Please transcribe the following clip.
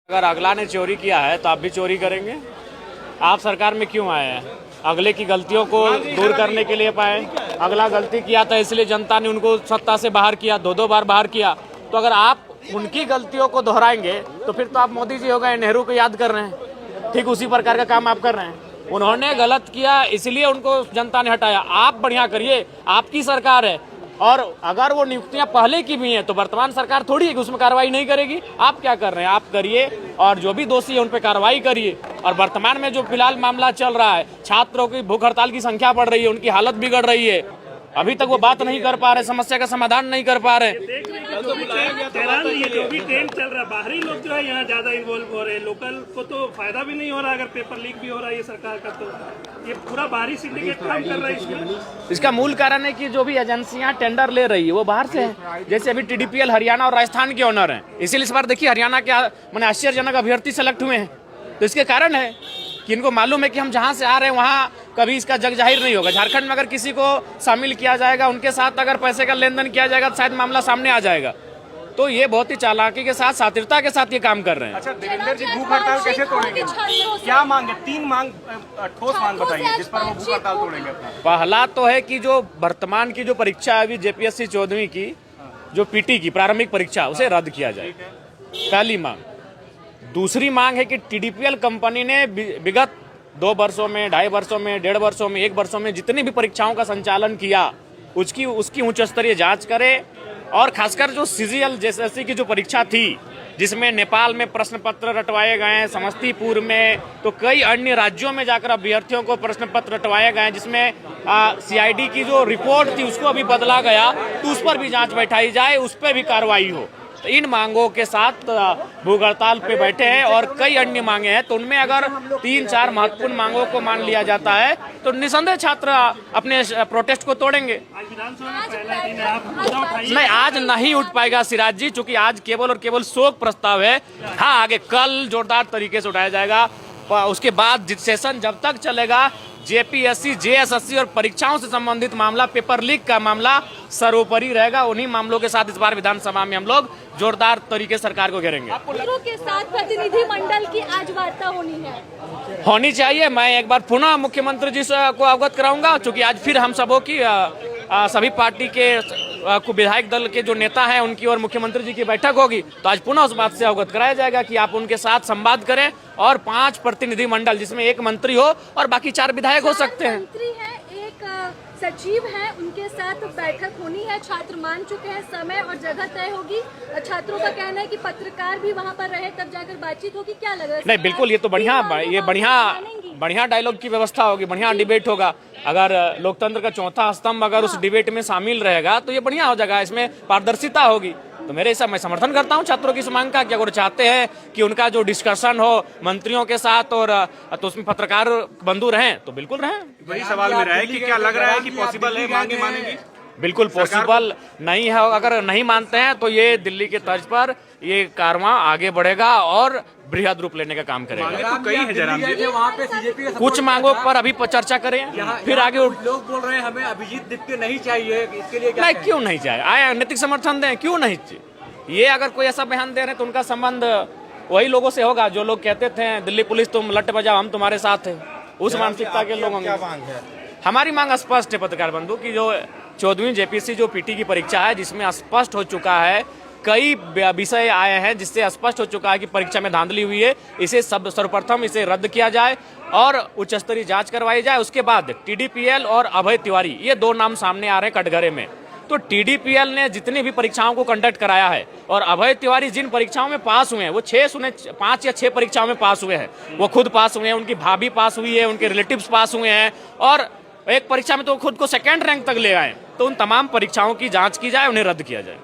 अगर अगला ने चोरी किया है तो आप भी चोरी करेंगे। आप सरकार में क्यों आए हैं? अगले की गलतियों को दूर करने के लिए पाए। अगला गलती किया था इसलिए जनता ने उनको सत्ता से बाहर किया, दो बार बाहर किया। तो अगर आप उनकी गलतियों को दोहराएंगे तो फिर तो आप मोदी जी हो गए, नेहरू को याद कर रहे हैं। ठीक उसी प्रकार का काम आप कर रहे हैं। उन्होंने गलत किया इसलिए उनको जनता ने हटाया। आप बढ़िया करिए, आपकी सरकार है। और अगर वो नियुक्तियां पहले की भी हैं तो वर्तमान सरकार थोड़ी है कि उसमें कार्रवाई नहीं करेगी। आप क्या कर रहे हैं? आप करिए और जो भी दोषी है उन पर कार्रवाई करिए। और वर्तमान में जो फिलहाल मामला चल रहा है, छात्रों की भूख हड़ताल की संख्या बढ़ रही है, उनकी हालत बिगड़ रही है, अभी तक वो बात नहीं कर पा रहे, समस्या का समाधान नहीं कर पा रहे। जो भी ट्रेंड चल रहा है, बाहरी लोग जो है यहाँ ज्यादा इन्वॉल्व हो रहे हैं। लोकल को तो फायदा भी नहीं हो रहा अगर पेपर लीक भी हो रहा है ये सरकार का। तो ये पूरा बाहरी सिंडिकेट काम कर रहा है इसमें। इसका मूल कारण है कि जो भी एजेंसियां टेंडर ले रही है वो बाहर से है। जैसे अभी TDPL हरियाणा और राजस्थान के ऑनर हैं, इसीलिए इस बार देखिए हरियाणा के मैंने आश्चर्यजनक अभ्यर्थी सेलेक्ट हुए हैं। तो इसके कारण है कि इनको मालूम है कि हम जहां से आ रहे हैं वहां कभी इसका जग जाहिर नहीं होगा। झारखंड में अगर किसी को शामिल किया जाएगा, उनके साथ अगर पैसे का लेन देन किया जाएगा तो शायद मामला सामने आ जाएगा। तो ये बहुत ही चालाकी के साथ, सातिरता के साथ ये काम कर रहे हैं। अच्छा देवेंद्र जी, भूख हड़ताल कैसे तोड़ेंगे? क्या मांग है? 3 मांग, ठोस मांग बताइए जिस पर वो भूख हड़ताल तोड़ेंगे। पहला तो है कि जो वर्तमान की जो परीक्षा है JPSC 14वीं की, जो PT की प्रारंभिक परीक्षा, उसे रद्द किया जाए, पहली मांग। दूसरी मांग है कि TDPL कंपनी ने विगत 2 वर्षों में, 2.5 वर्षों में, 1.5 वर्षों में, 1 वर्षों में जितनी भी परीक्षाओं का संचालन किया उसकी उच्च स्तरीय जांच करे। और खासकर जो CGL JSSC की जो परीक्षा थी जिसमें नेपाल में प्रश्न पत्र रटवाए गए हैं, समस्तीपुर में, तो कई अन्य राज्यों में जाकर अभ्यर्थियों को प्रश्न पत्र रटवाए गए हैं, जिसमें CID की जो रिपोर्ट थी उसको अभी बदला गया, तो उस पर भी जांच बैठाई जाए, उस पर भी कार्रवाई हो। तो इन मांगों के साथ भूख हड़ताल पे बैठे हैं और कई अन्य मांगे हैं। तो उनमें अगर 3-4 महत्वपूर्ण मांगों को मान लिया जाता है तो निसंदेह छात्र अपने प्रोटेस्ट को तोड़ेंगे। नहीं, आज नहीं उठ पाएगा सिराज जी, चूंकि आज केवल और केवल शोक प्रस्ताव है। हाँ, आगे कल जोरदार तरीके से उठाया जाएगा। उसके बाद सेशन जब तक चलेगा, JPSC JSSC और परीक्षाओं से संबंधित मामला, पेपर लीक का मामला सर्वोपरि रहेगा। उन्हीं मामलों के साथ इस बार विधानसभा में हम लोग जोरदार तरीके सरकार को घेरेंगे। के साथ प्रतिनिधि मंडल की आज वार्ता होनी चाहिए। मैं एक बार पुनः मुख्यमंत्री जी को अवगत कराऊंगा, क्योंकि आज फिर हम सबों की सभी पार्टी के विधायक दल के जो नेता हैं उनकी और मुख्यमंत्री जी की बैठक होगी। तो आज पुनः उस बात से अवगत कराया जाएगा कि आप उनके साथ संवाद करें और 5 प्रतिनिधि मंडल, जिसमें 1 मंत्री हो और बाकी 4 विधायक हो सकते हैं। मंत्री है, एक सचिव है, उनके साथ बैठक होनी है। छात्र मान चुके हैं, समय और जगह तय होगी। छात्रों का कहना है कि पत्रकार भी वहां पर रहे तब जाकर बातचीत होगी। क्या लग रहा है? नहीं, बिल्कुल, ये तो बढ़िया डायलॉग की व्यवस्था होगी, बढ़िया डिबेट होगा। अगर लोकतंत्र का चौथा स्तंभ अगर उस डिबेट में शामिल रहेगा तो ये बढ़िया हो जाएगा, इसमें पारदर्शिता होगी। तो मेरे हिसाब मैं समर्थन करता हूं छात्रों की इस मांग का कि अगर चाहते हैं कि उनका जो डिस्कशन हो मंत्रियों के साथ और तो उसमें पत्रकार बंधु रहें तो बिल्कुल रहें। वही सवाल मेरा है कि क्या लग रहा है कि पॉसिबल है, मांगे मानेंगी? बिल्कुल पॉसिबल नहीं है। अगर नहीं मानते हैं तो ये दिल्ली के तर्ज पर ये कारवां आगे बढ़ेगा और बृहद रूप लेने का काम करेगा। तो कई है जयराम जी, वहाँ पे CJP कुछ मांगों पर अभी चर्चा करें, फिर आगे लोग बोल रहे हैं हमें अभिजीत दीप्ति नहीं चाहिए, इसके लिए नहीं, क्यों नहीं चाहिए? आए नैतिक समर्थन दें, क्यों नहीं चाहिए? ये अगर कोई ऐसा बयान दे रहे हैं तो उनका संबंध वही लोगों से होगा जो लोग कहते थे दिल्ली पुलिस तुम लट बजाओ हम तुम्हारे साथ है, उस मानसिकता के लोग होंगे। हमारी मांग स्पष्ट है पत्रकार बंधु की, जो 14वीं JPSC जो PT की परीक्षा है जिसमें स्पष्ट हो चुका है, कई विषय आए हैं जिससे स्पष्ट हो चुका है कि परीक्षा में धांधली हुई है। इसे सर्वप्रथम इसे रद्द किया जाए और उच्च स्तरीय जांच करवाई जाए। उसके बाद TDPL और अभय तिवारी, ये 2 नाम सामने आ रहे हैं कटघरे में। तो TDPL ने जितनी भी परीक्षाओं को कंडक्ट कराया है और अभय तिवारी जिन परीक्षाओं में पास हुए हैं, वो 5 या 6 परीक्षाओं में पास हुए हैं। वो खुद पास हुए हैं, उनकी भाभी पास हुई है, उनके रिलेटिव्स पास हुए हैं और एक परीक्षा में तो खुद को 2nd रैंक तक ले आए। तो उन तमाम परीक्षाओं की जांच की जाए, उन्हें रद्द किया जाए।